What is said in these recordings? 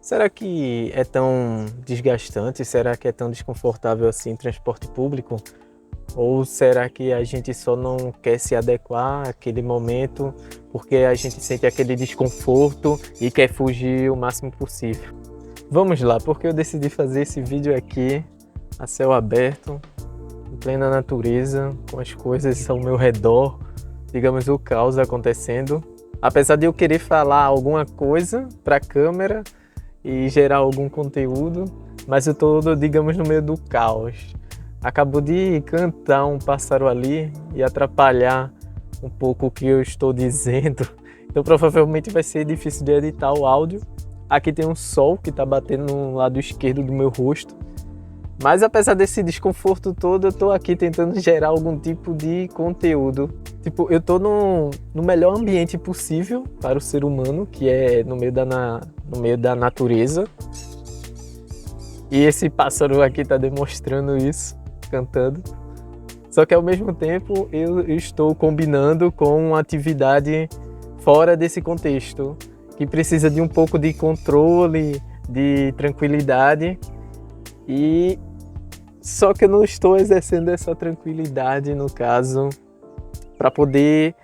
Será que é tão desgastante? Será que é tão desconfortável assim transporte público? Ou será que a gente só não quer se adequar àquele momento porque a gente sente aquele desconforto e quer fugir o máximo possível? Vamos lá, porque eu decidi fazer esse vídeo aqui a céu aberto, em plena natureza, com as coisas ao meu redor, digamos o caos acontecendo. Apesar de eu querer falar alguma coisa para a câmera e gerar algum conteúdo, mas eu tô, digamos, no meio do caos. Acabou de cantar um pássaro ali e atrapalhar um pouco o que eu estou dizendo, então provavelmente vai ser difícil de editar o áudio. Aqui tem um sol que está batendo no lado esquerdo do meu rosto, mas apesar desse desconforto todo, eu tô aqui tentando gerar algum tipo de conteúdo. Tipo, eu tô no melhor ambiente possível para o ser humano, que é no meio da natureza. E esse pássaro aqui tá demonstrando isso, cantando. Só que ao mesmo tempo eu estou combinando com uma atividade fora desse contexto, que precisa de um pouco de controle, de tranquilidade. E só que eu não estou exercendo essa tranquilidade, no caso, para poder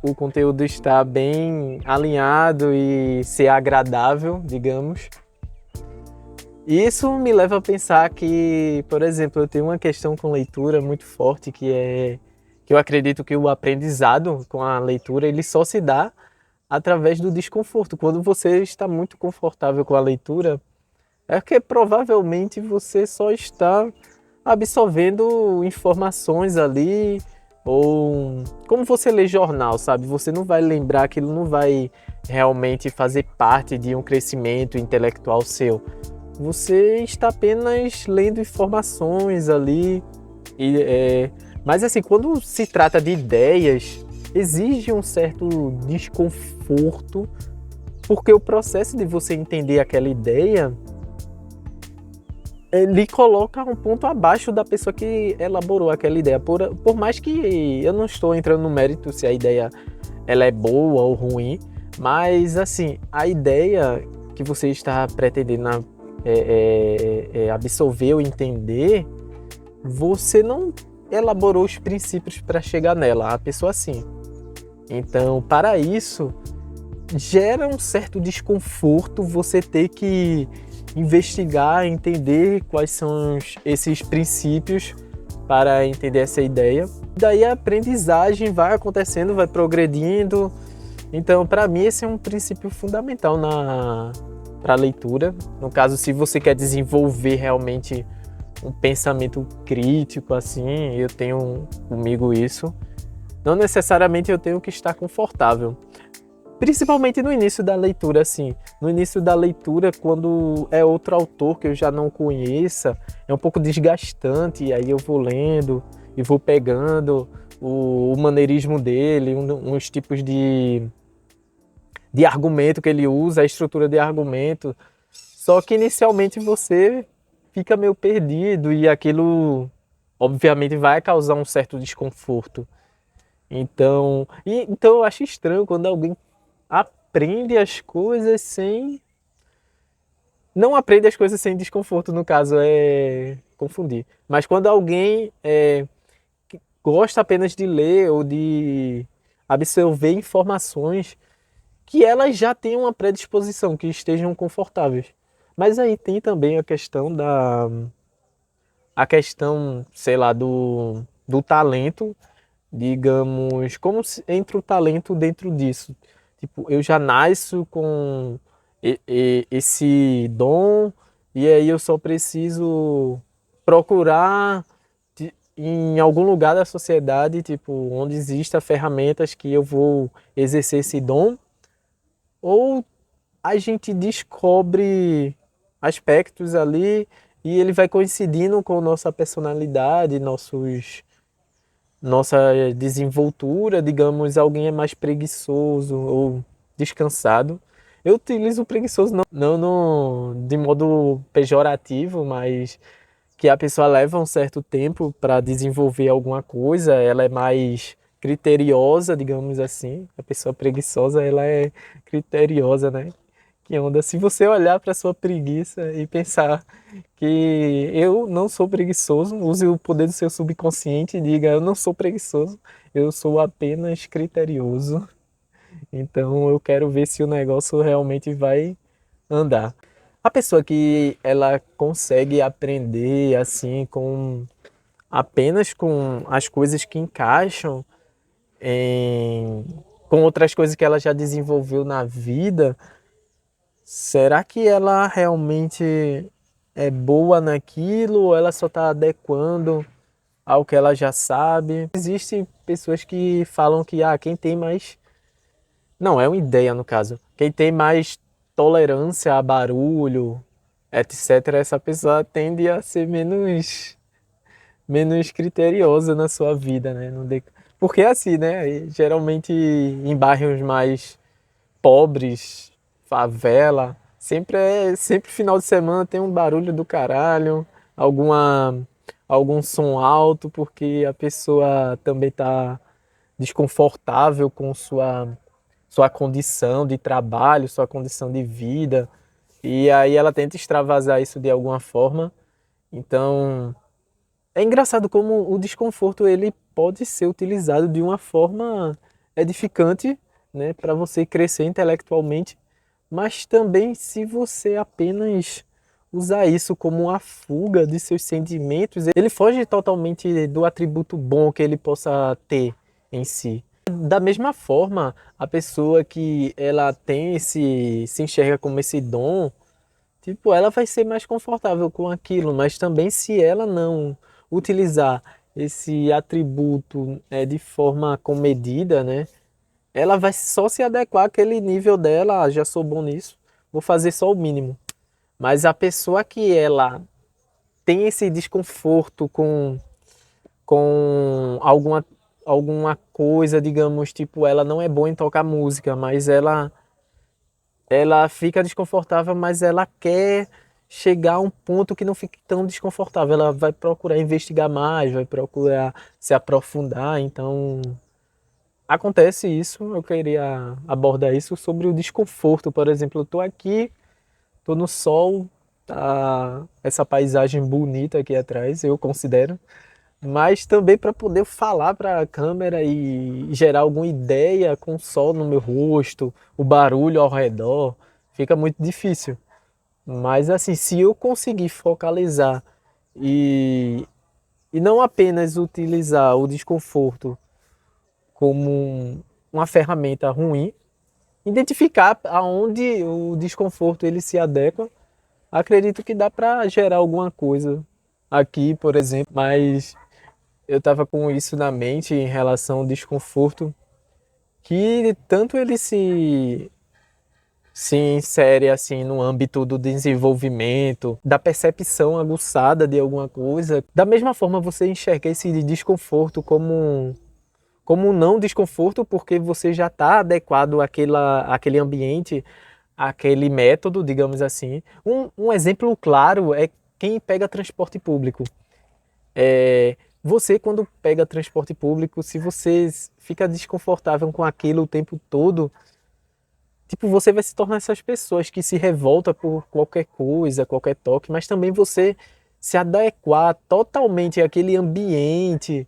o conteúdo estar bem alinhado e ser agradável, digamos. E isso me leva a pensar que, por exemplo, eu tenho uma questão com leitura muito forte, que eu acredito que o aprendizado com a leitura ele só se dá através do desconforto. Quando você está muito confortável com a leitura, é porque provavelmente você só está absorvendo informações ali, ou como você lê jornal, sabe? Você não vai lembrar, aquilo não vai realmente fazer parte de um crescimento intelectual seu. Você está apenas lendo informações ali. Mas assim, quando se trata de ideias, exige um certo desconforto, porque o processo de você entender aquela ideia lhe coloca um ponto abaixo da pessoa que elaborou aquela ideia. Por mais que eu não estou entrando no mérito se a ideia ela é boa ou ruim, mas assim, a ideia que você está pretendendo absorver ou entender, você não elaborou os princípios para chegar nela, a pessoa sim. Então, para isso, gera um certo desconforto você ter que investigar, entender quais são esses princípios para entender essa ideia. Daí a aprendizagem vai acontecendo, vai progredindo. Então, para mim, esse é um princípio fundamental para a leitura. No caso, se você quer desenvolver realmente um pensamento crítico, assim, eu tenho comigo isso. Não necessariamente eu tenho que estar confortável. Principalmente no início da leitura, assim. No início da leitura, quando é outro autor que eu já não conheça, é um pouco desgastante, e aí eu vou lendo e vou pegando o maneirismo dele, uns tipos de argumento que ele usa, a estrutura de argumento. Só que inicialmente você fica meio perdido e aquilo, obviamente, vai causar um certo desconforto. Então eu acho estranho quando alguém aprende as coisas sem... Não aprende as coisas sem desconforto, no caso, é confundir. Mas quando alguém gosta apenas de ler ou de absorver informações que elas já têm uma predisposição, que estejam confortáveis. Mas aí tem também a questão sei lá, do talento, digamos, como entra o talento dentro disso? Tipo, eu já nasço com esse dom e aí eu só preciso procurar em algum lugar da sociedade, tipo, onde existam ferramentas que eu vou exercer esse dom, ou a gente descobre aspectos ali e ele vai coincidindo com nossa personalidade, nossa desenvoltura, digamos, alguém é mais preguiçoso ou descansado. Eu utilizo preguiçoso não de modo pejorativo, mas que a pessoa leva um certo tempo para desenvolver alguma coisa, ela é mais criteriosa, digamos assim. A pessoa preguiçosa, ela é criteriosa, né? que onda. Se você olhar para sua preguiça e pensar que eu não sou preguiçoso, use o poder do seu subconsciente e diga: eu não sou preguiçoso, eu sou apenas criterioso. Então eu quero ver se o negócio realmente vai andar. A pessoa que ela consegue aprender assim com apenas com as coisas que encaixam em, com outras coisas que ela já desenvolveu na vida, será que ela realmente é boa naquilo ou ela só está adequando ao que ela já sabe? Existem pessoas que falam que quem tem mais. Não, é uma ideia no caso. Quem tem mais tolerância a barulho, etc., essa pessoa tende a ser menos criteriosa na sua vida, né? Porque é assim, né? Geralmente em bairros mais pobres, favela, sempre final de semana tem um barulho do caralho, algum som alto, porque a pessoa também está desconfortável com sua condição de trabalho, sua condição de vida, e aí ela tenta extravasar isso de alguma forma. Então, é engraçado como o desconforto ele pode ser utilizado de uma forma edificante, né, para você crescer intelectualmente, mas também se você apenas usar isso como uma fuga de seus sentimentos, ele foge totalmente do atributo bom que ele possa ter em si. Da mesma forma, a pessoa que ela tem se enxerga como esse dom, tipo, ela vai ser mais confortável com aquilo, mas também se ela não utilizar esse atributo de forma comedida, né? Ela vai só se adequar àquele nível dela, já sou bom nisso, vou fazer só o mínimo. Mas a pessoa que ela tem esse desconforto com alguma coisa, digamos, tipo, ela não é boa em tocar música, mas ela fica desconfortável, mas ela quer chegar a um ponto que não fique tão desconfortável. Ela vai procurar investigar mais, vai procurar se aprofundar. Então, acontece isso. Eu queria abordar isso sobre o desconforto. Por exemplo, eu estou aqui, estou no sol, tá essa paisagem bonita aqui atrás, eu considero. Mas também para poder falar para a câmera e gerar alguma ideia com o sol no meu rosto, o barulho ao redor, fica muito difícil. Mas assim, se eu conseguir focalizar e, e não apenas utilizar o desconforto como uma ferramenta ruim, identificar aonde o desconforto ele se adequa, acredito que dá para gerar alguma coisa aqui, por exemplo, mas eu estava com isso na mente em relação ao desconforto, que tanto ele se insere assim no âmbito do desenvolvimento, da percepção aguçada de alguma coisa. Da mesma forma, você enxerga esse desconforto como um não desconforto, porque você já está adequado àquele ambiente, àquele método, digamos assim. Um exemplo claro é quem pega transporte público. Você, quando pega transporte público, se você fica desconfortável com aquilo o tempo todo, tipo, você vai se tornar essas pessoas que se revoltam por qualquer coisa, qualquer toque, mas também você se adequar totalmente àquele ambiente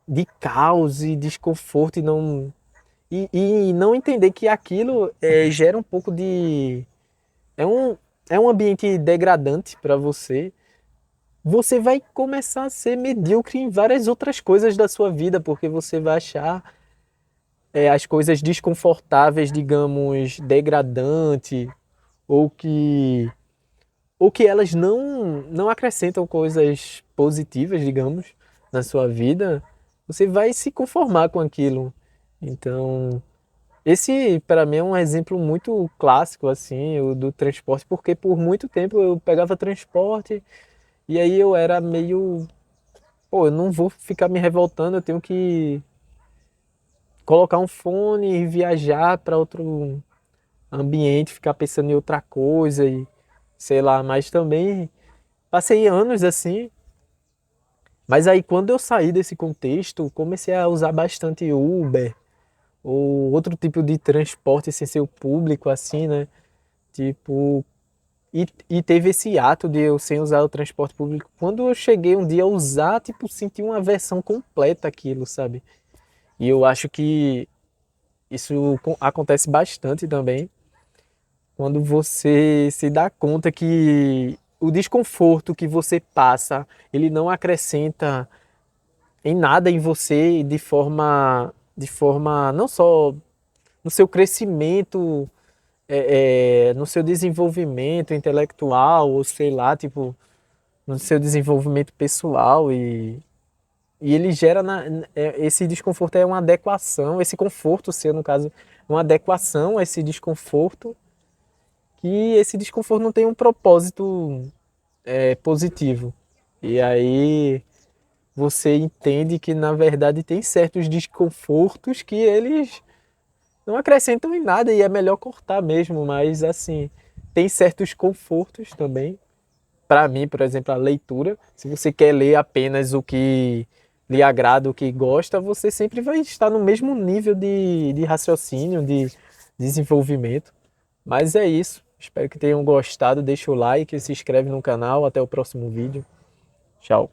de caos e desconforto e não entender que aquilo gera um pouco de... É é um ambiente degradante para você. Você vai começar a ser medíocre em várias outras coisas da sua vida, porque você vai achar as coisas desconfortáveis, digamos, degradante, ou que, ou que elas não acrescentam coisas positivas, digamos, na sua vida, você vai se conformar com aquilo. Então, esse para mim é um exemplo muito clássico assim, o do transporte, porque por muito tempo eu pegava transporte e aí eu era meio, pô, eu não vou ficar me revoltando, eu tenho que colocar um fone e viajar para outro ambiente, ficar pensando em outra coisa e sei lá, mas também passei anos assim. Mas aí quando eu saí desse contexto, comecei a usar bastante Uber ou outro tipo de transporte sem ser o público assim, né? Tipo, e teve esse ato de eu sem usar o transporte público. Quando eu cheguei um dia a usar, tipo, senti uma aversão completa aquilo, sabe? E eu acho que isso acontece bastante também quando você se dá conta que o desconforto que você passa, ele não acrescenta em nada em você de forma não só no seu crescimento, no seu desenvolvimento intelectual, ou sei lá, tipo, no seu desenvolvimento pessoal e ele gera esse desconforto é uma adequação, esse conforto seu, no caso, uma adequação a esse desconforto, que esse desconforto não tem um propósito positivo. E aí você entende que na verdade tem certos desconfortos que eles não acrescentam em nada e é melhor cortar mesmo, mas assim, tem certos confortos também. Para mim, por exemplo, a leitura, se você quer ler apenas o que lhe agrada, o que gosta, você sempre vai estar no mesmo nível de raciocínio, de desenvolvimento. Mas é isso. Espero que tenham gostado. Deixa o like, se inscreve no canal. Até o próximo vídeo. Tchau.